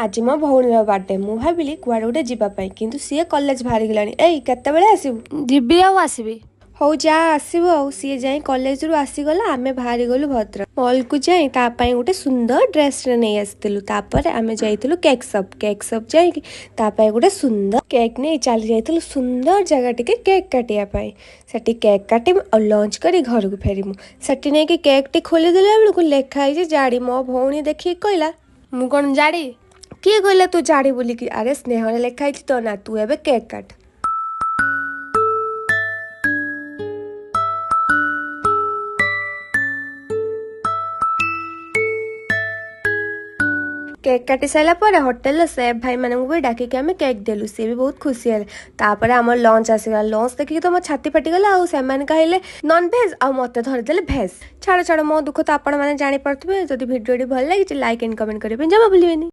आज मो भौणी बर्थडे मु भाविली कुआडे गोटे जीवाई किंतु सी कॉलेज बाहरी गलानी एई केतेबेले आसीबु जीबी आसबी हौ जा आसबु आ सी जाई कॉलेज रु आसीगला आमे बाहरी गलु भद्रक मॉल को जाई ता पई गोटे सुंदर ड्रेस रे नै आस्तिलु तापर आमे जाइतिलु केक शॉप जाई ता पई गोटे सुंदर केक नै चली जाइतिलु सुंदर जगह टिके केक काटिया पई सेठी केक काटिम और लंच करी घर को फेरिमु सेठी नै कि केक टी खोली देला बेलु को लेखा है जे जाडी मो भौणी देखि कहला मु कोन जाडी किए कहला तू जाडी बोली कि अरे स्नेह ने लेखा है तो ना तू एबे केक काट केक काटी सारा पर होटेल सेफ भाई मानू भी डाकिक आम केक देलु सी भी बहुत खुशी है तापर आम लंच आसगला लंच देखिए तो मो छाती फाटीगला आ कहले नॉन भेज आ मत धरदेले भेज छाड़ छाड़ मो दुख तो आपण मैंने जानी पारे जब भिडियो भल लगी लाइक एंड कमेंट करेंगे जमा भूलें।